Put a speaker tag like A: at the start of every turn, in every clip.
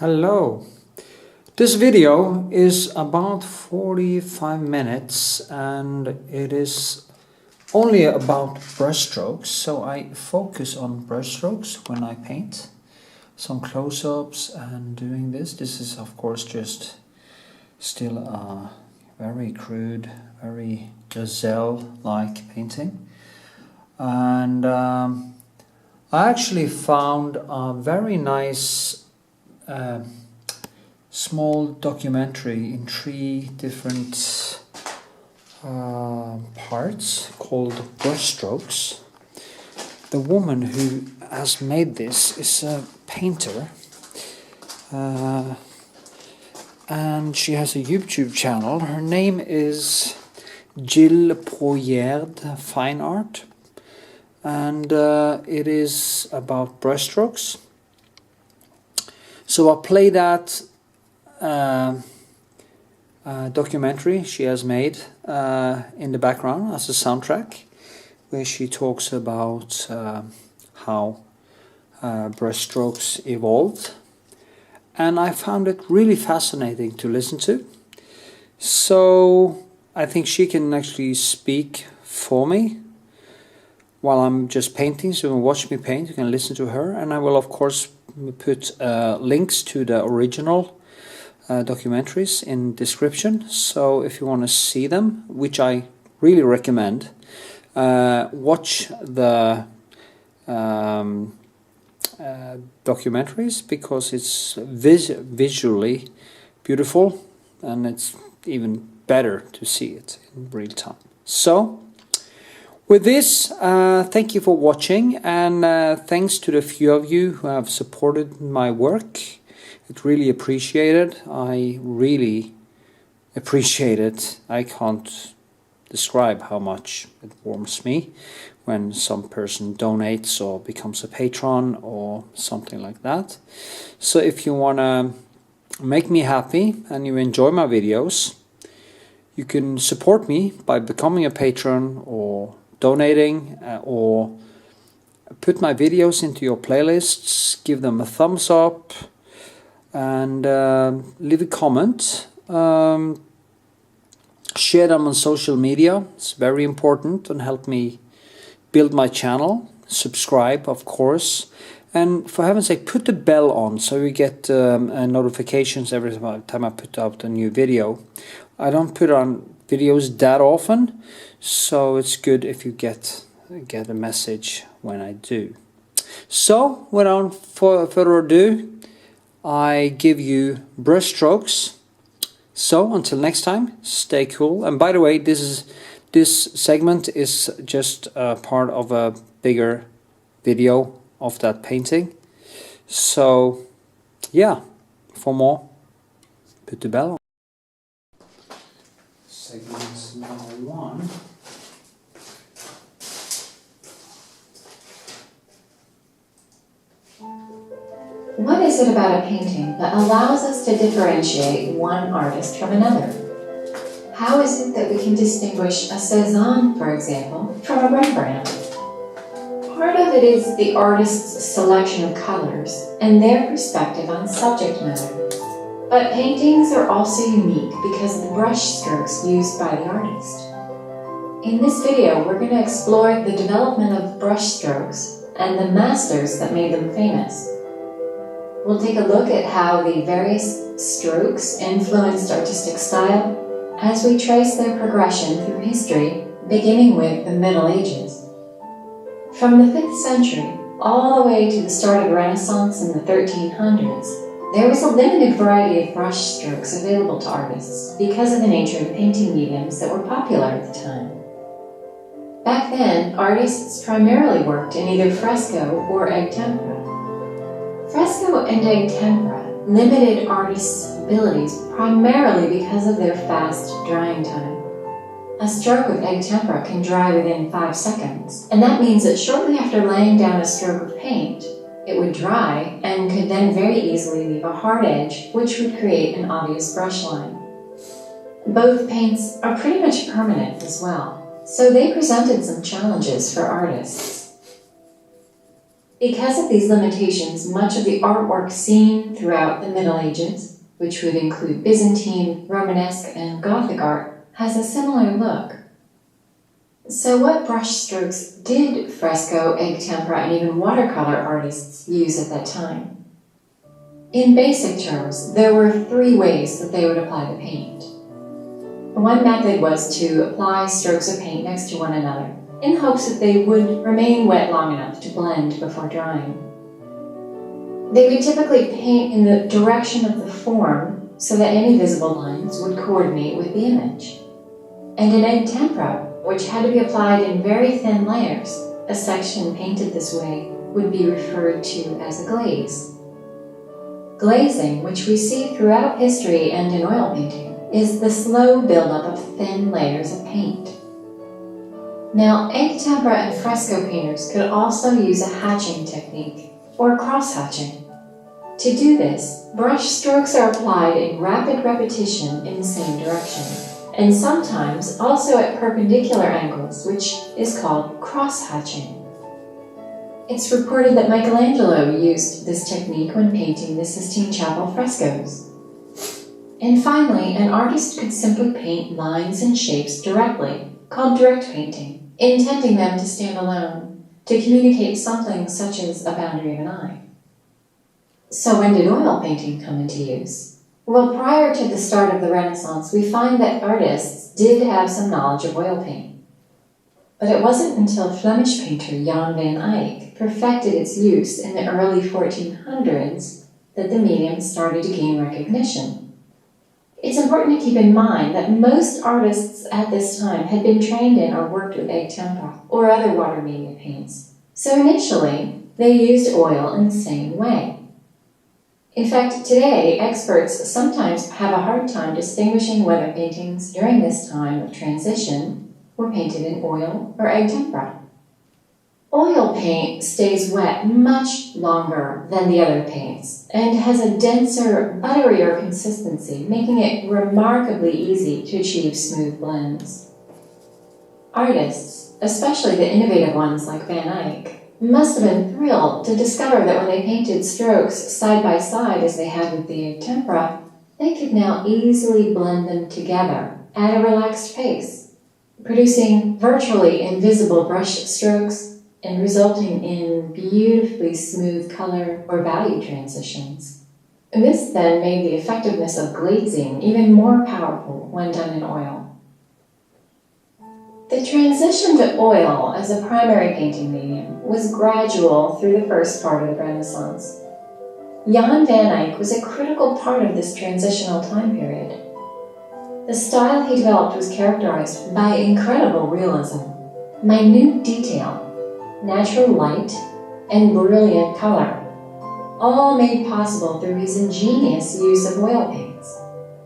A: Hello. This video is about 45 minutes and it is only about brushstrokes, so I focus on brushstrokes when I paint. Some close-ups and doing this. This is of course just still a very crude, very gazelle-like painting. And I actually found a very nice small documentary in 3 different parts called Brushstrokes. The woman who has made this is a painter, and she has a YouTube channel. Her name is Jill Poyerd Fine Art, and it is about brushstrokes. So I'll play that documentary she has made in the background as a soundtrack, where she talks about how brushstrokes evolved, and I found it really fascinating to listen to. So I think she can actually speak for me while I'm just painting, so you can watch me paint, you can listen to her, and I will of course put links to the original documentaries in description. So if you want to see them, which I really recommend, watch the documentaries, because it's visually beautiful and it's even better to see it in real time. So with this, thank you for watching, and thanks to the few of you who have supported my work. It's really appreciated. I really appreciate it. I can't describe how much it warms me when some person donates or becomes a patron or something like that. So if you want to make me happy and you enjoy my videos, you can support me by becoming a patron or donating, or put my videos into your playlists, give them a thumbs up, and leave a comment. Share them on social media. It's very important and help me build my channel. Subscribe, of course, and for heaven's sake, put the bell on so you get notifications every time I put out a new video. I don't put on videos that often, so it's good if you get a message when I do. So without further ado, I give you brushstrokes. So until next time, stay cool. And by the way, this segment is just part of a bigger video of that painting. So yeah, for more, put the bell on. Segment number 1.
B: What is it about a painting that allows us to differentiate one artist from another? How is it that we can distinguish a Cézanne, for example, from a Rembrandt? Part of it is the artist's selection of colors and their perspective on subject matter. But paintings are also unique because of the brush strokes used by the artist. In this video, we're going to explore the development of brush strokes and the masters that made them famous. We'll take a look at how the various strokes influenced artistic style as we trace their progression through history, beginning with the Middle Ages. From the 5th century all the way to the start of the Renaissance in the 1300s, there was a limited variety of brush strokes available to artists because of the nature of the painting mediums that were popular at the time. Back then, artists primarily worked in either fresco or egg tempera. Fresco and egg tempera limited artists' abilities primarily because of their fast drying time. A stroke of egg tempera can dry within 5 seconds, and that means that shortly after laying down a stroke of paint, it would dry and could then very easily leave a hard edge, which would create an obvious brush line. Both paints are pretty much permanent as well, so they presented some challenges for artists. Because of these limitations, much of the artwork seen throughout the Middle Ages, which would include Byzantine, Romanesque, and Gothic art, has a similar look. So what brushstrokes did fresco, egg tempera, and even watercolor artists use at that time? In basic terms, there were 3 ways that they would apply the paint. One method was to apply strokes of paint next to one another, in hopes that they would remain wet long enough to blend before drying. They would typically paint in the direction of the form so that any visible lines would coordinate with the image. And in egg tempera, which had to be applied in very thin layers, a section painted this way would be referred to as a glaze. Glazing, which we see throughout history and in oil painting, is the slow buildup of thin layers of paint. Now, egg tempera and fresco painters could also use a hatching technique, or cross-hatching. To do this, brush strokes are applied in rapid repetition in the same direction, and sometimes also at perpendicular angles, which is called cross-hatching. It's reported that Michelangelo used this technique when painting the Sistine Chapel frescoes. And finally, an artist could simply paint lines and shapes directly, called direct painting, intending them to stand alone, to communicate something such as a boundary of an eye. So when did oil painting come into use? Well, prior to the start of the Renaissance, we find that artists did have some knowledge of oil paint. But it wasn't until Flemish painter Jan van Eyck perfected its use in the early 1400s that the medium started to gain recognition. It's important to keep in mind that most artists at this time had been trained in or worked with egg tempera or other water media paints, so initially they used oil in the same way. In fact, today experts sometimes have a hard time distinguishing whether paintings during this time of transition were painted in oil or egg tempera. Oil paint stays wet much longer than the other paints and has a denser, butterier consistency, making it remarkably easy to achieve smooth blends. Artists, especially the innovative ones like Van Eyck, must have been thrilled to discover that when they painted strokes side by side as they had with the egg tempera, they could now easily blend them together at a relaxed pace, producing virtually invisible brush strokes and resulting in beautifully smooth color or value transitions. And this then made the effectiveness of glazing even more powerful when done in oil. The transition to oil as a primary painting medium was gradual through the first part of the Renaissance. Jan van Eyck was a critical part of this transitional time period. The style he developed was characterized by incredible realism, minute detail, natural light, and brilliant color, all made possible through his ingenious use of oil paints.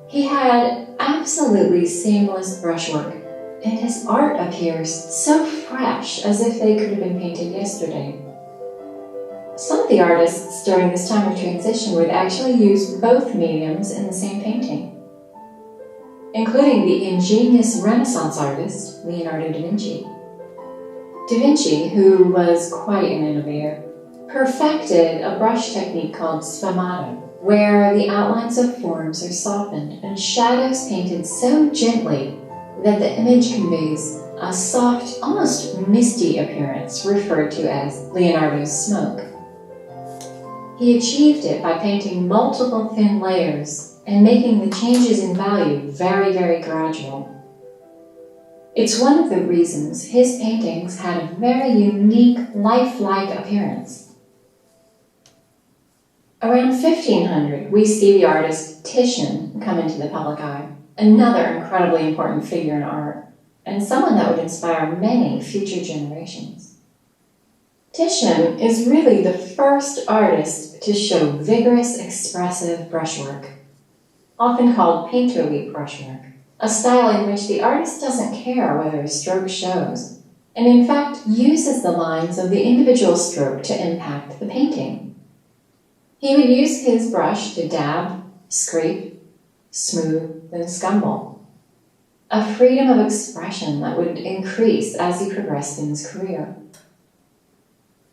B: He had absolutely seamless brushwork, and his art appears so fresh as if they could have been painted yesterday. Some of the artists during this time of transition would actually use both mediums in the same painting, including the ingenious Renaissance artist Leonardo da Vinci. Da Vinci, who was quite an innovator, perfected a brush technique called sfumato, where the outlines of forms are softened and shadows painted so gently that the image conveys a soft, almost misty appearance referred to as Leonardo's smoke. He achieved it by painting multiple thin layers and making the changes in value very, very gradual. It's one of the reasons his paintings had a very unique, lifelike appearance. Around 1500, we see the artist Titian come into the public eye, another incredibly important figure in art, and someone that would inspire many future generations. Titian is really the first artist to show vigorous, expressive brushwork, often called painterly brushwork, a style in which the artist doesn't care whether a stroke shows, and in fact uses the lines of the individual stroke to impact the painting. He would use his brush to dab, scrape, smooth, and scumble, a freedom of expression that would increase as he progressed in his career.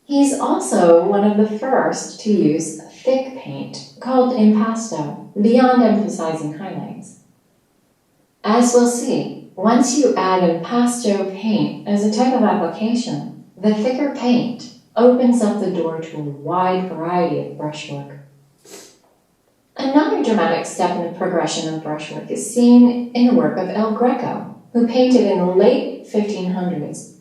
B: He's also one of the first to use thick paint, called impasto, beyond emphasizing highlights. As we'll see, once you add impasto paint as a type of application, the thicker paint opens up the door to a wide variety of brushwork. Another dramatic step in the progression of brushwork is seen in the work of El Greco, who painted in the late 1500s.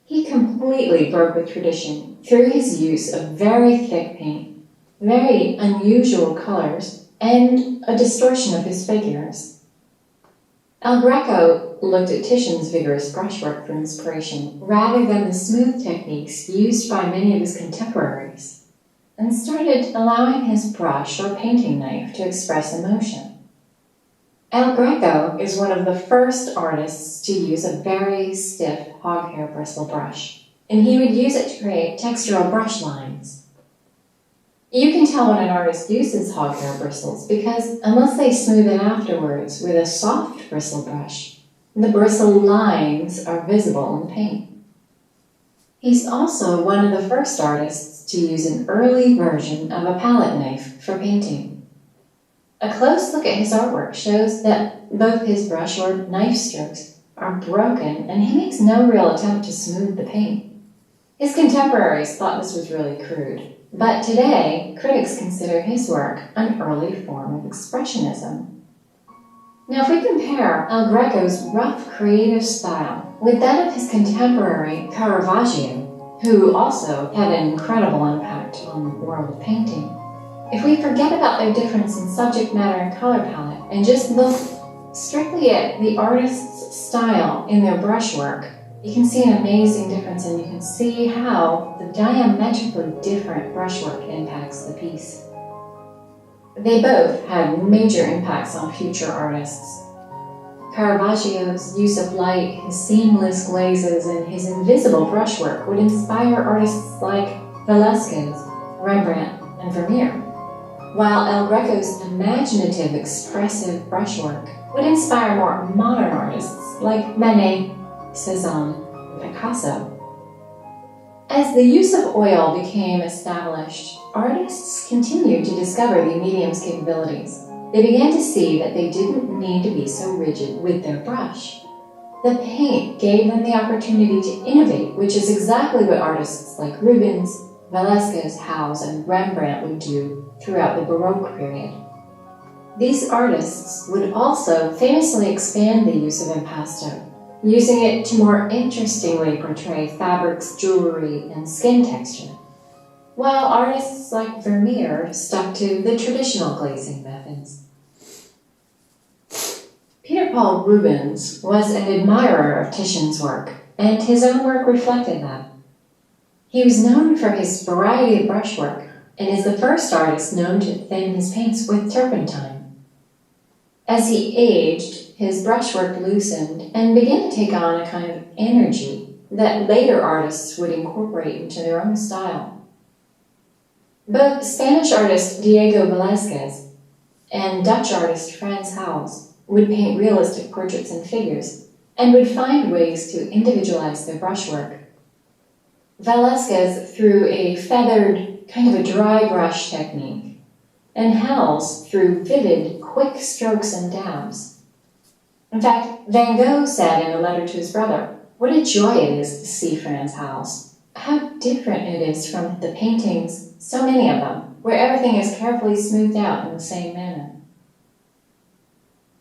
B: He completely broke with tradition through his use of very thick paint, very unusual colors, and a distortion of his figures. El Greco looked at Titian's vigorous brushwork for inspiration rather than the smooth techniques used by many of his contemporaries, and started allowing his brush or painting knife to express emotion. El Greco is one of the first artists to use a very stiff hoghair bristle brush, and he would use it to create textural brush lines. You can tell when an artist uses hoghair bristles because unless they smooth it afterwards with a soft bristle brush, the bristle lines are visible in the paint. He's also one of the first artists to use an early version of a palette knife for painting. A close look at his artwork shows that both his brush or knife strokes are broken, and he makes no real attempt to smooth the paint. His contemporaries thought this was really crude, but today, critics consider his work an early form of expressionism. Now, if we compare El Greco's rough creative style with that of his contemporary Caravaggio, who also had an incredible impact on the world of painting, if we forget about their difference in subject matter and color palette and just look strictly at the artist's style in their brushwork, you can see an amazing difference, and you can see how the diametrically different brushwork impacts the piece. They both had major impacts on future artists. Caravaggio's use of light, his seamless glazes, and his invisible brushwork would inspire artists like Velázquez, Rembrandt, and Vermeer, while El Greco's imaginative, expressive brushwork would inspire more modern artists like Manet, Cézanne, and Picasso. As the use of oil became established, artists continued to discover the medium's capabilities. They began to see that they didn't need to be so rigid with their brush. The paint gave them the opportunity to innovate, which is exactly what artists like Rubens, Velázquez, Howes, and Rembrandt would do throughout the Baroque period. These artists would also famously expand the use of impasto, using it to more interestingly portray fabrics, jewelry, and skin texture, while artists like Vermeer stuck to the traditional glazing methods. Peter Paul Rubens was an admirer of Titian's work, and his own work reflected that. He was known for his variety of brushwork, and is the first artist known to thin his paints with turpentine. As he aged, his brushwork loosened and began to take on a kind of energy that later artists would incorporate into their own style. Both Spanish artist Diego Velázquez and Dutch artist Frans Hals would paint realistic portraits and figures, and would find ways to individualize their brushwork. Velázquez through a feathered, kind of a dry brush technique, and Hals through vivid, quick strokes and dabs. In fact, Van Gogh said in a letter to his brother, "What a joy it is to see Frans Hals. How different it is from the paintings, so many of them, where everything is carefully smoothed out in the same manner."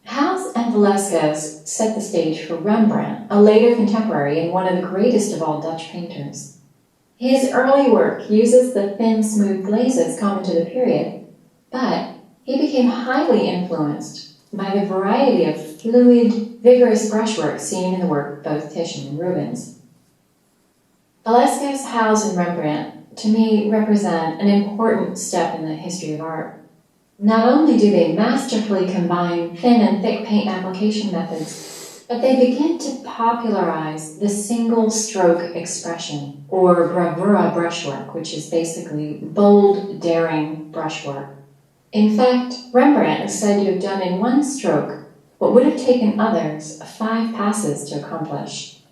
B: Hals and Velázquez set the stage for Rembrandt, a later contemporary and one of the greatest of all Dutch painters. His early work uses the thin, smooth glazes common to the period, but he became highly influenced by the variety of fluid, vigorous brushwork seen in the work of both Titian and Rubens. Velázquez, Hals, and Rembrandt, to me, represent an important step in the history of art. Not only do they masterfully combine thin and thick paint application methods, but they begin to popularize the single-stroke expression, or bravura brushwork, which is basically bold, daring brushwork. In fact, Rembrandt is said to have done in one stroke what would have taken others 5 passes to accomplish.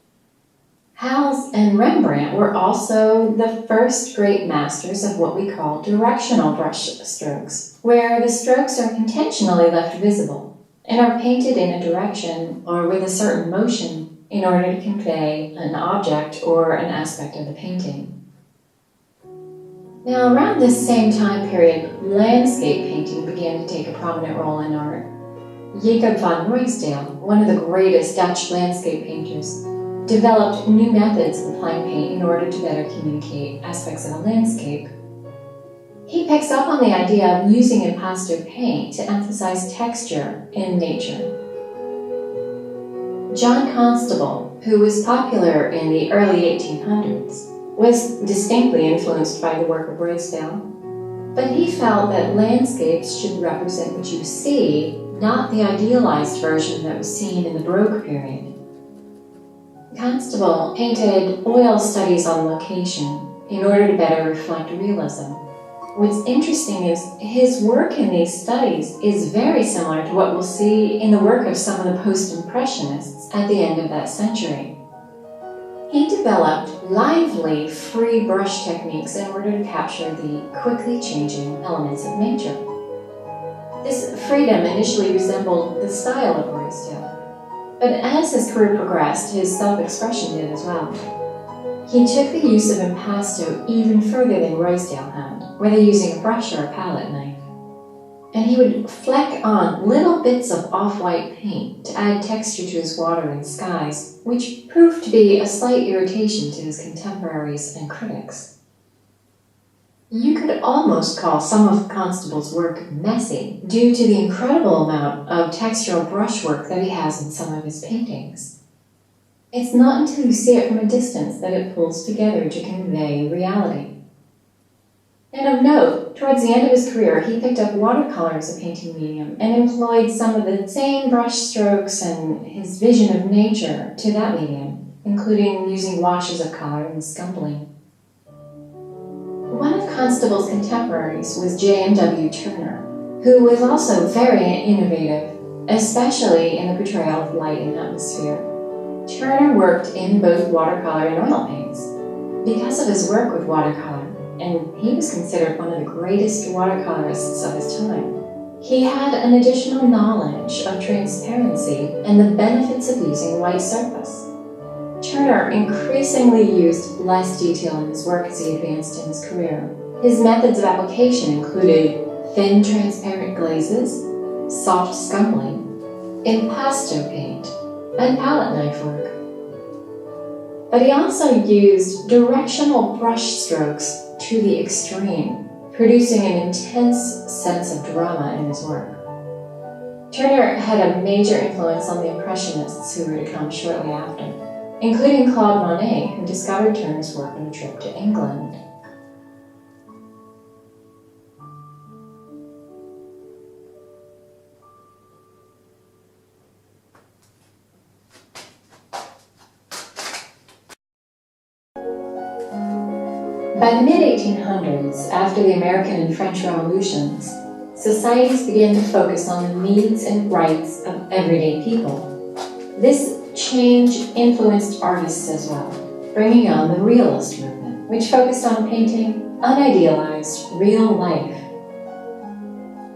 B: Hals and Rembrandt were also the first great masters of what we call directional brush strokes, where the strokes are intentionally left visible and are painted in a direction or with a certain motion in order to convey an object or an aspect of the painting. Now, around this same time period, landscape painting began to take a prominent role in art. Jacob van Ruysdael, one of the greatest Dutch landscape painters, developed new methods of applying paint in order to better communicate aspects of a landscape. He picks up on the idea of using impasto paint to emphasize texture in nature. John Constable, who was popular in the early 1800s, was distinctly influenced by the work of Ruysdael, but he felt that landscapes should represent what you see, not the idealized version that was seen in the Baroque period. Constable painted oil studies on location in order to better reflect realism. What's interesting is his work in these studies is very similar to what we'll see in the work of some of the post-impressionists at the end of that century. He developed lively, free brush techniques in order to capture the quickly changing elements of nature. This freedom initially resembled the style of Ruysdael, but as his career progressed, his self-expression did as well. He took the use of impasto even further than Ruysdael had, whether using a brush or a palette knife. And he would fleck on little bits of off-white paint to add texture to his water and skies, which proved to be a slight irritation to his contemporaries and critics. You could almost call some of Constable's work messy due to the incredible amount of textural brushwork that he has in some of his paintings. It's not until you see it from a distance that it pulls together to convey reality. And of note, towards the end of his career, he picked up watercolor as a painting medium and employed some of the same brush strokes and his vision of nature to that medium, including using washes of color and scumbling. One of Constable's contemporaries was J.M.W. Turner, who was also very innovative, especially in the portrayal of light and atmosphere. Turner worked in both watercolor and oil paints. Because of his work with watercolor, and he was considered one of the greatest watercolorists of his time, he had an additional knowledge of transparency and the benefits of using white surface. Turner increasingly used less detail in his work as he advanced in his career. His methods of application included thin transparent glazes, soft scumbling, impasto paint, and palette knife work. But he also used directional brush strokes to the extreme, producing an intense sense of drama in his work. Turner had a major influence on the Impressionists who were to come shortly after, including Claude Monet, who discovered Turner's work on a trip to England. By the mid-1800s, after the American and French revolutions, societies began to focus on the needs and rights of everyday people. This change influenced artists as well, bringing on the realist movement, which focused on painting unidealized, real life.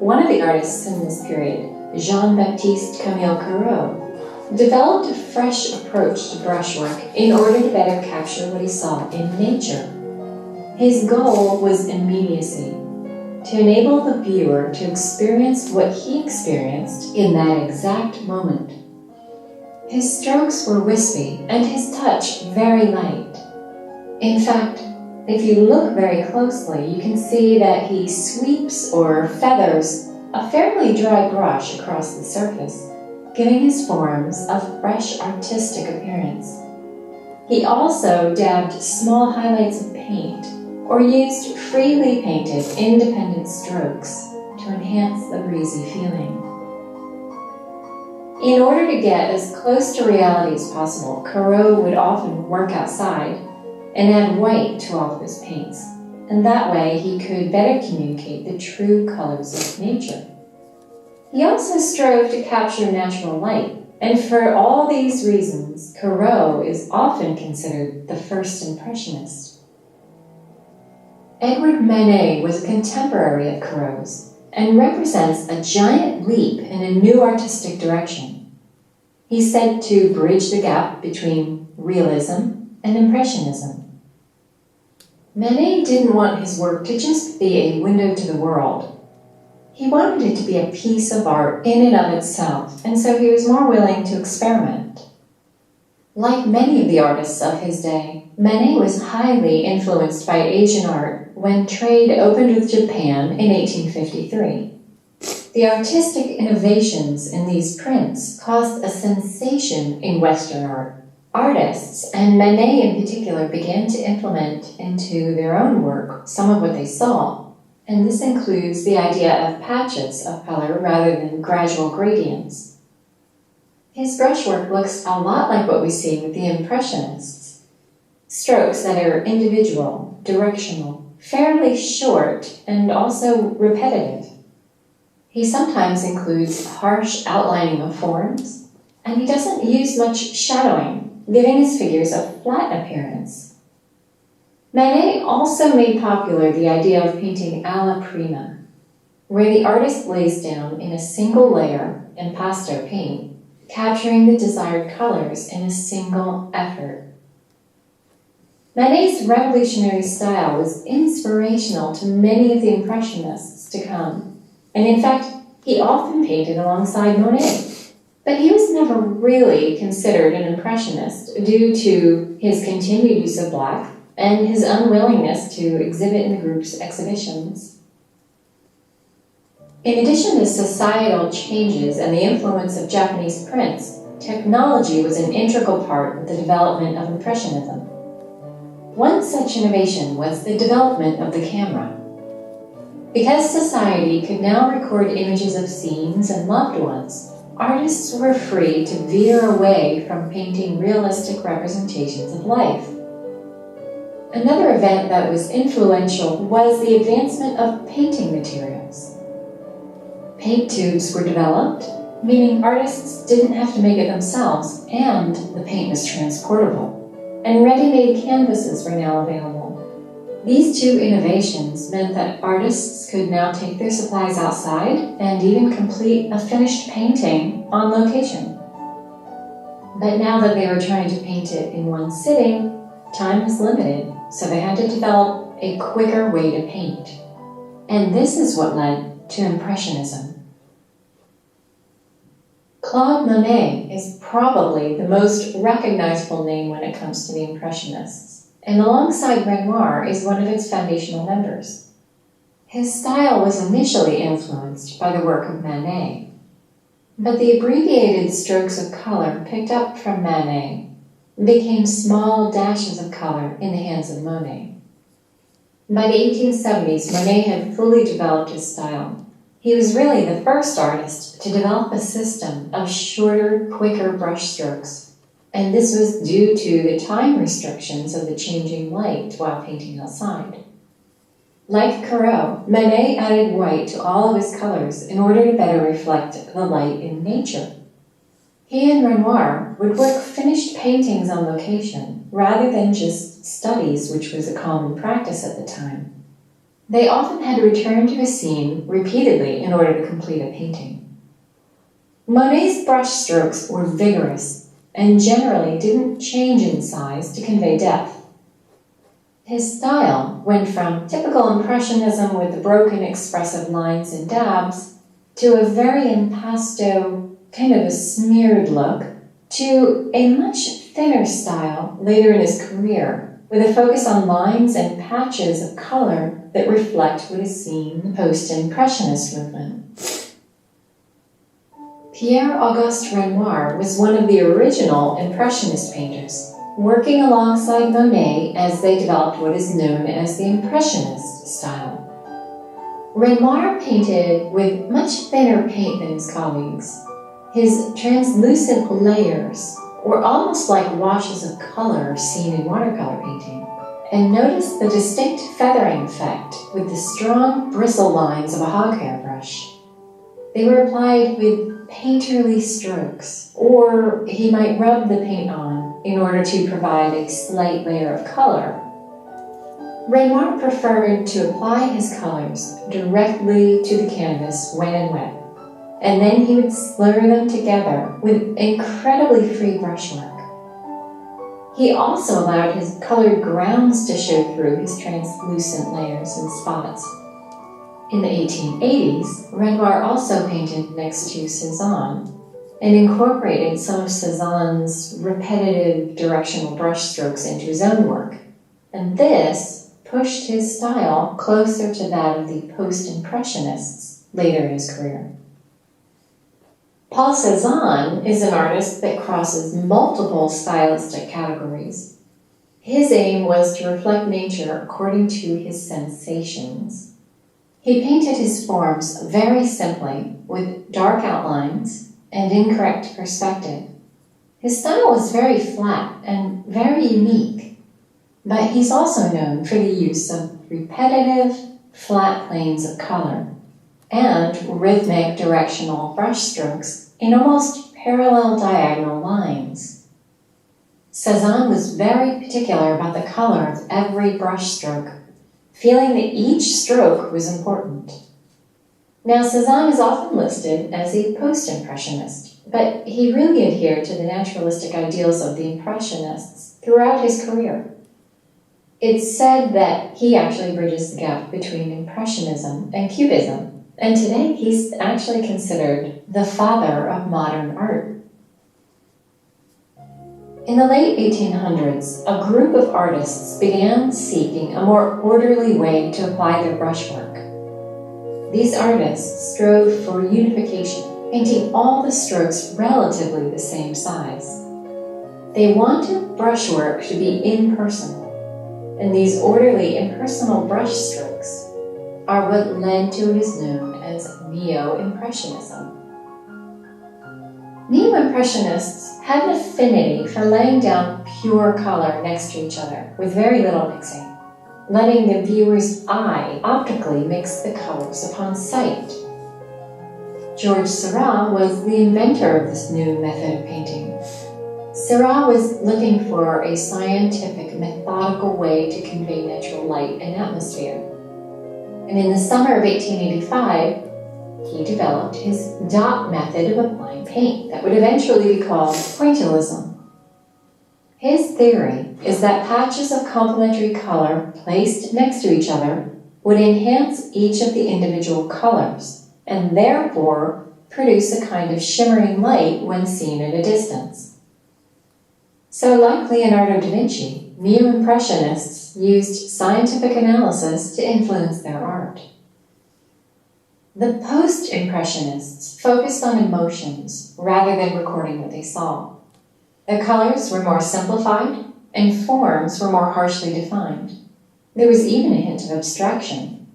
B: One of the artists in this period, Jean-Baptiste Camille Corot, developed a fresh approach to brushwork in order to better capture what he saw in nature. His goal was immediacy, to enable the viewer to experience what he experienced in that exact moment. His strokes were wispy and his touch very light. In fact, if you look very closely, you can see that he sweeps or feathers a fairly dry brush across the surface, giving his forms a fresh artistic appearance. He also dabbed small highlights of paint or used freely painted independent strokes to enhance the breezy feeling. In order to get as close to reality as possible, Corot would often work outside and add white to all of his paints, and that way he could better communicate the true colors of nature. He also strove to capture natural light And for all these reasons, Corot is often considered the first Impressionist. Edward Manet was a contemporary of Corot's and represents a giant leap in a new artistic direction. He's said to bridge the gap between realism and Impressionism. Manet didn't want his work to just be a window to the world. He wanted it to be a piece of art in and of itself, and so he was more willing to experiment. Like many of the artists of his day, Manet was highly influenced by Asian art when trade opened with Japan in 1853. The artistic innovations in these prints caused a sensation in Western art. Artists, and Manet in particular, began to implement into their own work some of what they saw, and this includes the idea of patches of color rather than gradual gradients. His brushwork looks a lot like what we see with the Impressionists. Strokes that are individual, directional, fairly short, and also repetitive. He sometimes includes harsh outlining of forms, and he doesn't use much shadowing, giving his figures a flat appearance. Manet also made popular the idea of painting alla prima, where the artist lays down in a single layer impasto paint, capturing the desired colors in a single effort. Manet's revolutionary style was inspirational to many of the Impressionists to come, and in fact, he often painted alongside Monet. But he was never really considered an Impressionist due to his continued use of black and his unwillingness to exhibit in the group's exhibitions. In addition to societal changes and the influence of Japanese prints, technology was an integral part of the development of Impressionism. One such innovation was the development of the camera. Because society could now record images of scenes and loved ones, artists were free to veer away from painting realistic representations of life. Another event that was influential was the advancement of painting materials. Paint tubes were developed, meaning artists didn't have to make it themselves, and the paint was transportable, and ready-made canvases were now available. These two innovations meant that artists could now take their supplies outside and even complete a finished painting on location. But now that they were trying to paint it in one sitting, time was limited, so they had to develop a quicker way to paint. And this is what led to Impressionism. Claude Monet is probably the most recognizable name when it comes to the Impressionists, and alongside Renoir is one of its foundational members. His style was initially influenced by the work of Manet, but the abbreviated strokes of color picked up from Manet became small dashes of color in the hands of Monet. By the 1870s, Monet had fully developed his style. He was really the first artist to develop a system of shorter, quicker brushstrokes, and this was due to the time restrictions of the changing light while painting outside. Like Corot, Monet added white to all of his colors in order to better reflect the light in nature. He and Renoir would work finished paintings on location, rather than just studies, which was a common practice at the time. They often had to return to a scene repeatedly in order to complete a painting. Monet's brushstrokes were vigorous and generally didn't change in size to convey depth. His style went from typical Impressionism with the broken expressive lines and dabs to a very impasto, kind of a smeared look, to a much thinner style later in his career, with a focus on lines and patches of color that reflect what is seen in the post-Impressionist movement. Pierre-Auguste Renoir was one of the original Impressionist painters, working alongside Monet as they developed what is known as the Impressionist style. Renoir painted with much thinner paint than his colleagues. His translucent layers were almost like washes of color seen in watercolor painting. And notice the distinct feathering effect with the strong bristle lines of a hog hair brush. They were applied with painterly strokes, or he might rub the paint on in order to provide a slight layer of color. Renoir preferred to apply his colors directly to the canvas when wet, and then he would slur them together with incredibly free brushwork. He also allowed his colored grounds to show through his translucent layers and spots. In the 1880s, Renoir also painted next to Cézanne and incorporated some of Cézanne's repetitive directional brushstrokes into his own work, and this pushed his style closer to that of the post-impressionists later in his career. Paul Cézanne is an artist that crosses multiple stylistic categories. His aim was to reflect nature according to his sensations. He painted his forms very simply, with dark outlines and incorrect perspective. His style was very flat and very unique, but he's also known for the use of repetitive, flat planes of color and rhythmic directional brushstrokes in almost parallel diagonal lines. Cézanne was very particular about the color of every brushstroke, feeling that each stroke was important. Now, Cézanne is often listed as a post-impressionist, but he really adhered to the naturalistic ideals of the Impressionists throughout his career. It's said that he actually bridges the gap between Impressionism and Cubism, and today he's actually considered the father of modern art. In the late 1800s, a group of artists began seeking a more orderly way to apply their brushwork. These artists strove for unification, painting all the strokes relatively the same size. They wanted brushwork to be impersonal, and these orderly, impersonal brushstrokes are what led to what is known as Neo-Impressionism. Neo-Impressionists had an affinity for laying down pure color next to each other with very little mixing, letting the viewer's eye optically mix the colors upon sight. Georges Seurat was the inventor of this new method of painting. Seurat was looking for a scientific, methodical way to convey natural light and atmosphere. And in the summer of 1885, he developed his dot method of applying paint that would eventually be called pointillism. His theory is that patches of complementary color placed next to each other would enhance each of the individual colors and therefore produce a kind of shimmering light when seen at a distance. So like Leonardo da Vinci, Neo-Impressionists used scientific analysis to influence their art. The Post-Impressionists focused on emotions rather than recording what they saw. The colors were more simplified, and forms were more harshly defined. There was even a hint of abstraction.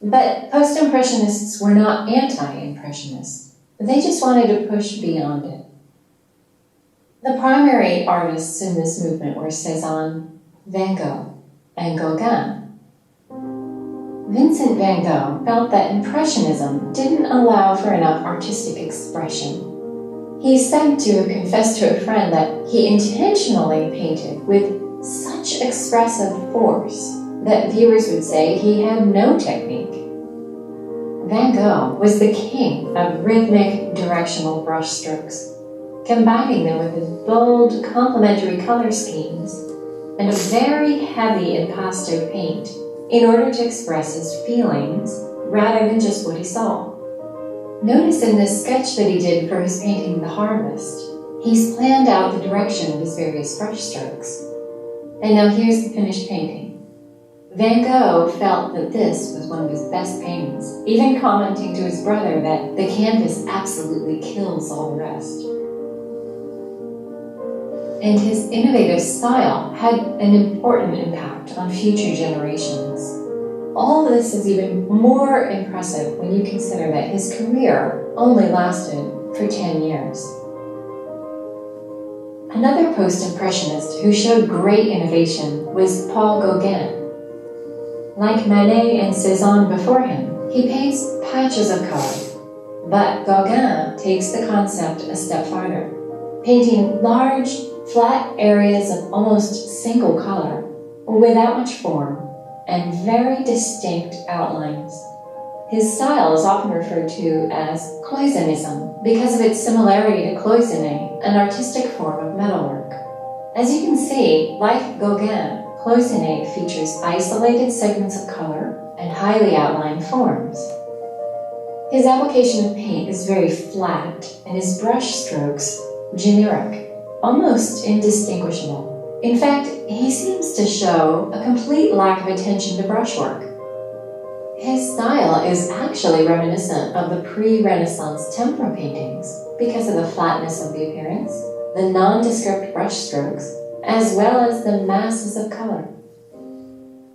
B: But Post-Impressionists were not anti-Impressionists. They just wanted to push beyond it. The primary artists in this movement were Cézanne, Van Gogh, and Gauguin. Vincent van Gogh felt that Impressionism didn't allow for enough artistic expression. He said to have confessed to a friend that he intentionally painted with such expressive force that viewers would say he had no technique. Van Gogh was the king of rhythmic directional brushstrokes, combining them with his bold complementary color schemes and a very heavy impasto paint in order to express his feelings rather than just what he saw. Notice in this sketch that he did for his painting The Harvest, he's planned out the direction of his various brushstrokes. And now here's the finished painting. Van Gogh felt that this was one of his best paintings, even commenting to his brother that the canvas absolutely kills all the rest. And his innovative style had an important impact on future generations. All of this is even more impressive when you consider that his career only lasted for 10 years. Another post-impressionist who showed great innovation was Paul Gauguin. Like Manet and Cézanne before him, he paints patches of color, But Gauguin takes the concept a step farther, painting large, flat areas of almost single color, without much form, and very distinct outlines. His style is often referred to as cloisonnism because of its similarity to cloisonné, an artistic form of metalwork. As you can see, like Gauguin, cloisonné features isolated segments of color and highly outlined forms. His application of paint is very flat, and his brush strokes generic, almost indistinguishable. In fact, he seems to show a complete lack of attention to brushwork. His style is actually reminiscent of the pre-Renaissance tempera paintings because of the flatness of the appearance, the nondescript brush strokes, as well as the masses of color.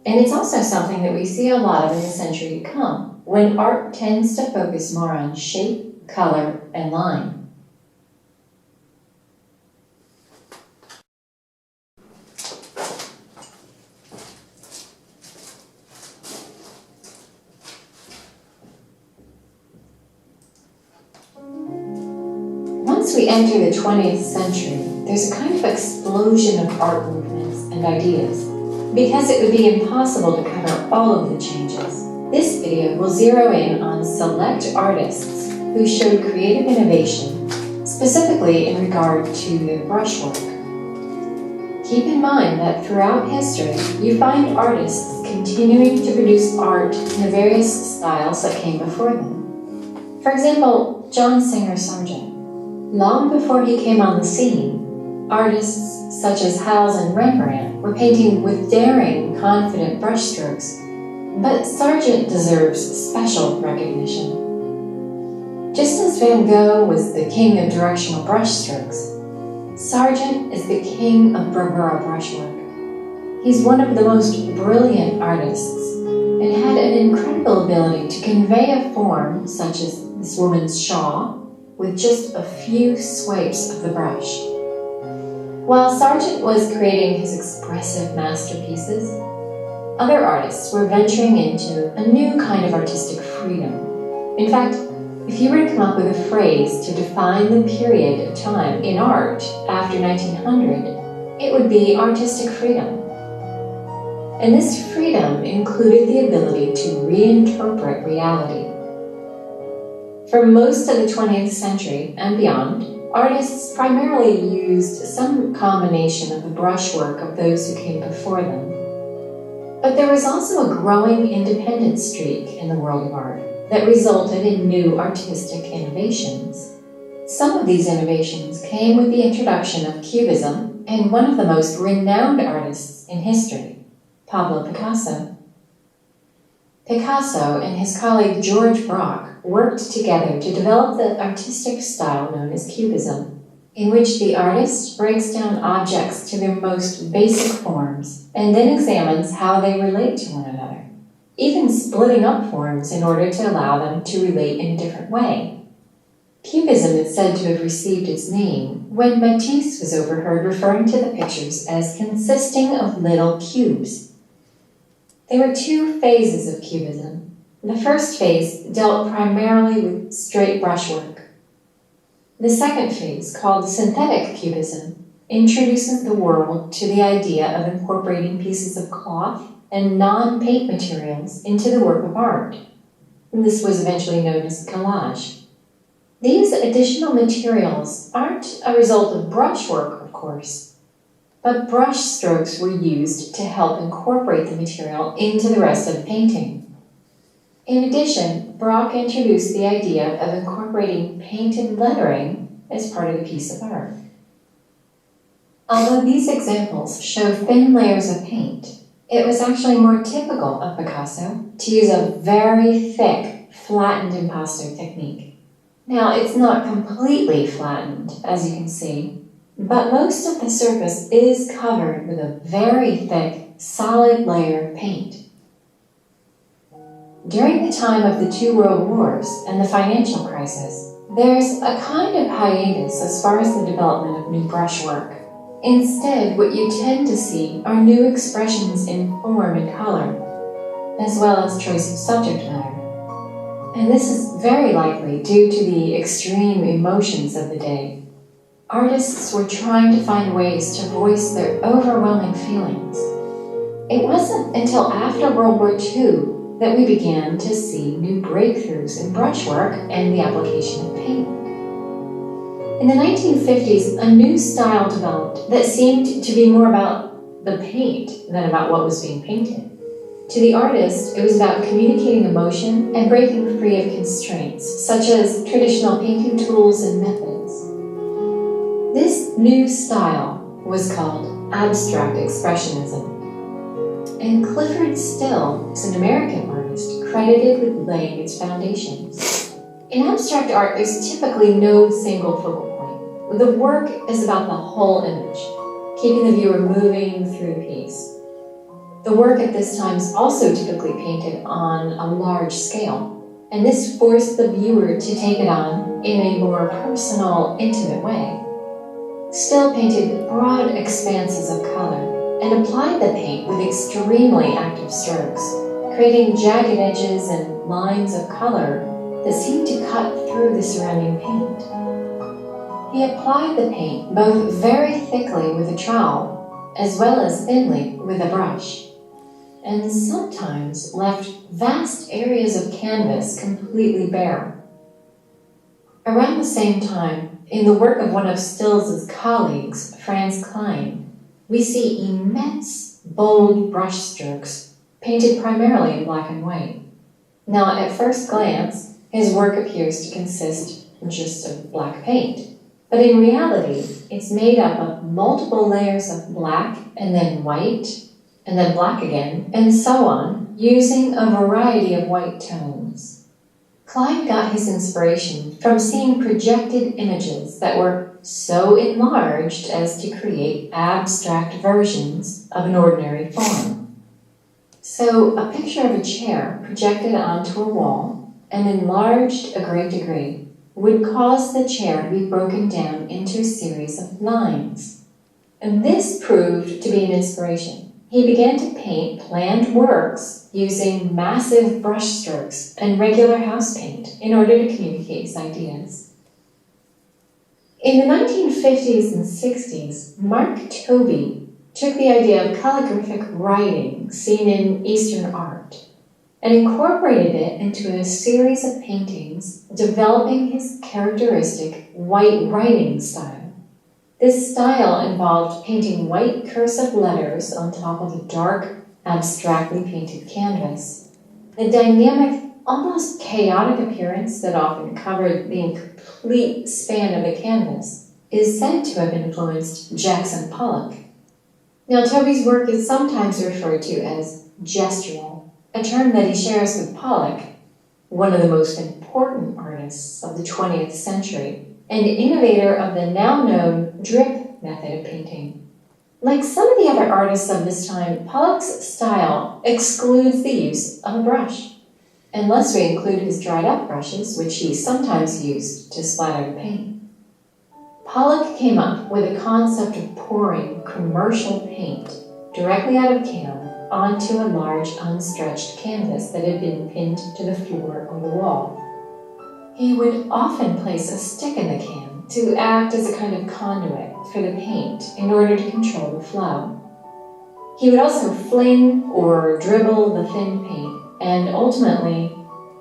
B: And it's also something that we see a lot of in the century to come, when art tends to focus more on shape, color, and line. Once we enter the 20th century, there's a kind of explosion of art movements and ideas. Because it would be impossible to cover all of the changes, this video will zero in on select artists who showed creative innovation, specifically in regard to their brushwork. Keep in mind that throughout history, you find artists continuing to produce art in the various styles that came before them. For example, John Singer Sargent. Long before he came on the scene, artists such as Hals and Rembrandt were painting with daring, confident brushstrokes, but Sargent deserves special recognition. Just as Van Gogh was the king of directional brushstrokes, Sargent is the king of bravura brushwork. He's one of the most brilliant artists and had an incredible ability to convey a form such as this woman's shawl with just a few swipes of the brush. While Sargent was creating his expressive masterpieces, other artists were venturing into a new kind of artistic freedom. In fact, if you were to come up with a phrase to define the period of time in art after 1900, it would be artistic freedom. And this freedom included the ability to reinterpret reality. For most of the 20th century and beyond, artists primarily used some combination of the brushwork of those who came before them. But there was also a growing independent streak in the world of art that resulted in new artistic innovations. Some of these innovations came with the introduction of Cubism and one of the most renowned artists in history, Pablo Picasso. Picasso and his colleague George Braque worked together to develop the artistic style known as Cubism, in which the artist breaks down objects to their most basic forms and then examines how they relate to one another, even splitting up forms in order to allow them to relate in a different way. Cubism is said to have received its name when Matisse was overheard referring to the pictures as consisting of little cubes. There were two phases of Cubism. The first phase dealt primarily with straight brushwork. The second phase, called synthetic cubism, introduces the world to the idea of incorporating pieces of cloth and non-paint materials into the work of art. And this was eventually known as collage. These additional materials aren't a result of brushwork, of course, but brush strokes were used to help incorporate the material into the rest of the painting. In addition, Braque introduced the idea of incorporating painted lettering as part of the piece of art. Although these examples show thin layers of paint, it was actually more typical of Picasso to use a very thick, flattened impasto technique. Now, it's not completely flattened, as you can see, but most of the surface is covered with a very thick, solid layer of paint. During the time of the two world wars and the financial crisis, there's a kind of hiatus as far as the development of new brushwork. Instead, what you tend to see are new expressions in form and color, as well as choice of subject matter. and this is very likely due to the extreme emotions of the day. Artists were trying to find ways to voice their overwhelming feelings. It wasn't until after World War II that we began to see new breakthroughs in brushwork and the application of paint. In the 1950s, a new style developed that seemed to be more about the paint than about what was being painted. To the artist, it was about communicating emotion and breaking free of constraints, such as traditional painting tools and methods. This new style was called abstract expressionism. And Clyfford Still is an American artist credited with laying its foundations. In abstract art, there's typically no single focal point. The work is about the whole image, keeping the viewer moving through the piece. The work at this time is also typically painted on a large scale, and this forced the viewer to take it on in a more personal, intimate way. Still painted broad expanses of color and applied the paint with extremely active strokes, creating jagged edges and lines of color that seemed to cut through the surrounding paint. He applied the paint both very thickly with a trowel as well as thinly with a brush, and sometimes left vast areas of canvas completely bare. Around the same time, in the work of one of Still's colleagues, Franz Kline, we see immense, bold brushstrokes painted primarily in black and white. Now, at first glance, his work appears to consist just of black paint, but in reality, it's made up of multiple layers of black and then white, and then black again, and so on, using a variety of white tones. Kline got his inspiration from seeing projected images that were so enlarged as to create abstract versions of an ordinary form. So a picture of a chair projected onto a wall and enlarged a great degree would cause the chair to be broken down into a series of lines. And this proved to be an inspiration. He began to paint planned works using massive brushstrokes and regular house paint in order to communicate his ideas. In the 1950s and 60s, Mark Tobey took the idea of calligraphic writing seen in Eastern art and incorporated it into a series of paintings, developing his characteristic white writing style. This style involved painting white cursive letters on top of a dark, abstractly painted canvas. The dynamic, almost chaotic appearance that often covered the complete span of the canvas is said to have influenced Jackson Pollock. Now, Tobey's work is sometimes referred to as gestural, a term that he shares with Pollock, one of the most important artists of the 20th century, and innovator of the now-known drip method of painting. Like some of the other artists of this time, Pollock's style excludes the use of a brush, unless we include his dried-up brushes, which he sometimes used to splatter the paint. Pollock came up with a concept of pouring commercial paint directly out of a can onto a large unstretched canvas that had been pinned to the floor or the wall. He would often place a stick in the can to act as a kind of conduit for the paint in order to control the flow. He would also fling or dribble the thin paint and ultimately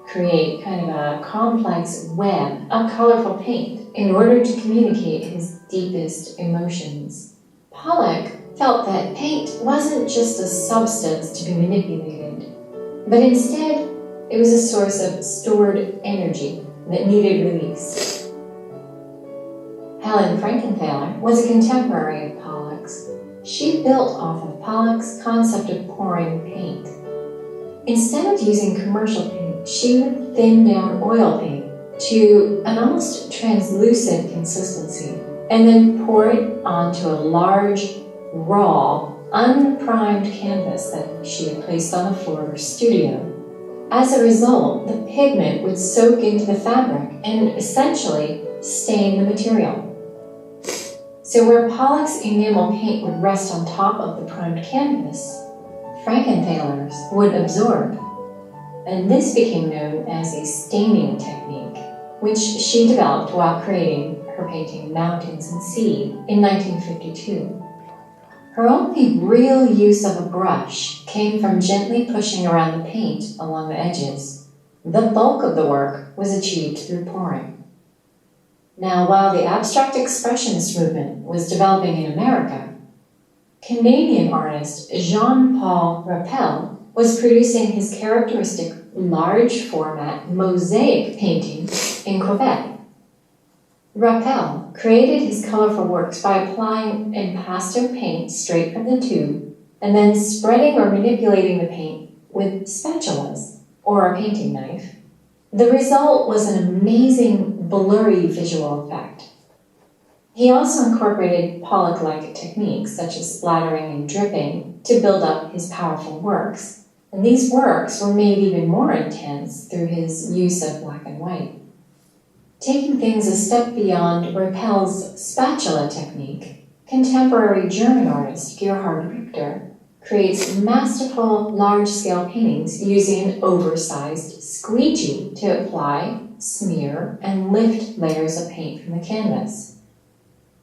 B: create kind of a complex web of colorful paint in order to communicate his deepest emotions. Pollock felt that paint wasn't just a substance to be manipulated, but instead it was a source of stored energy that needed release. Helen Frankenthaler was a contemporary of Pollock's. She built off of Pollock's concept of pouring paint. Instead of using commercial paint, she would thin down oil paint to an almost translucent consistency and then pour it onto a large, raw, unprimed canvas that she had placed on the floor of her studio. As a result, the pigment would soak into the fabric and essentially stain the material. So where Pollock's enamel paint would rest on top of the primed canvas, Frankenthaler's would absorb. and this became known as a staining technique, which she developed while creating her painting Mountains and Sea in 1952. Her only real use of a brush came from gently pushing around the paint along the edges. The bulk of the work was achieved through pouring. Now, while the abstract expressionist movement was developing in America, Canadian artist Jean-Paul Rappel was producing his characteristic large-format mosaic painting in Quebec. Rappel created his colorful works by applying impasto paint straight from the tube and then spreading or manipulating the paint with spatulas or a painting knife. The result was an amazing blurry visual effect. He also incorporated Pollock-like techniques such as splattering and dripping to build up his powerful works, and these works were made even more intense through his use of black and white. Taking things a step beyond Rappel's spatula technique, contemporary German artist Gerhard Richter creates masterful large-scale paintings using an oversized squeegee to apply, smear, and lift layers of paint from the canvas.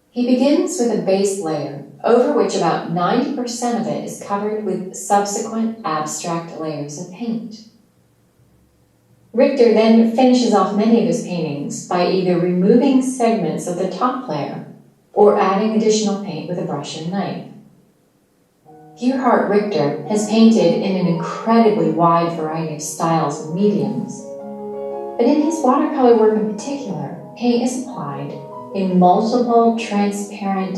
B: He begins with a base layer, over which about 90% of it is covered with subsequent abstract layers of paint. Richter then finishes off many of his paintings by either removing segments of the top layer or adding additional paint with a brush and knife. Gerhard Richter has painted in an incredibly wide variety of styles and mediums, but in his watercolor work in particular, paint is applied in multiple, transparent,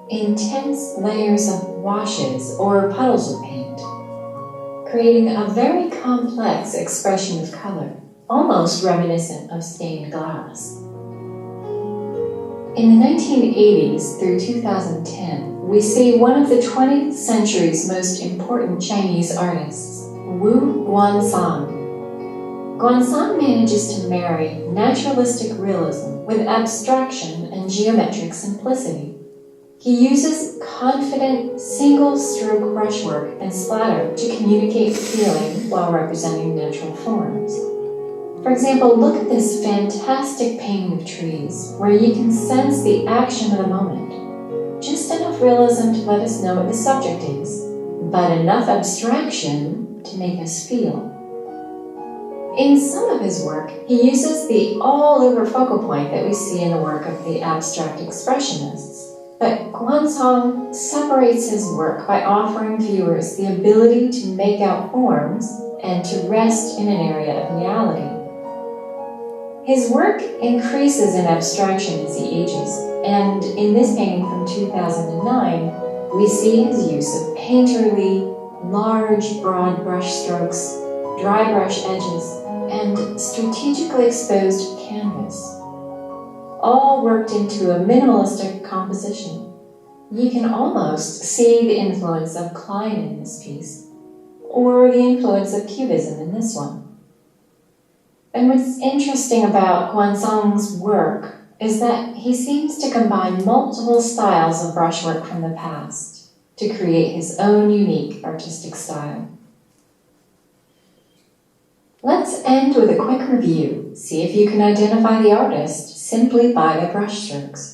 B: intense layers of washes or puddles of paint, creating a very complex expression of color, almost reminiscent of stained glass. In the 1980s through 2010, we see one of the 20th century's most important Chinese artists, Wu Guanzhang. Guanzhang manages to marry naturalistic realism with abstraction and geometric simplicity. He uses confident single-stroke brushwork and splatter to communicate feeling while representing natural forms. For example, look at this fantastic painting of trees, where you can sense the action of the moment. Just enough realism to let us know what the subject is, but enough abstraction to make us feel. In some of his work, he uses the all-over focal point that we see in the work of the abstract expressionists. But Guanzhang separates his work by offering viewers the ability to make out forms and to rest in an area of reality. His work increases in abstraction as he ages, and in this painting from 2009, we see his use of painterly, large, broad brush strokes, dry brush edges, and strategically exposed canvas, all worked into a minimalistic composition. You can almost see the influence of Klein in this piece, or the influence of Cubism in this one. And what's interesting about Guanzhang's work is that he seems to combine multiple styles of brushwork from the past to create his own unique artistic style. Let's end with a quick review. See if you can identify the artist simply by their brushstrokes.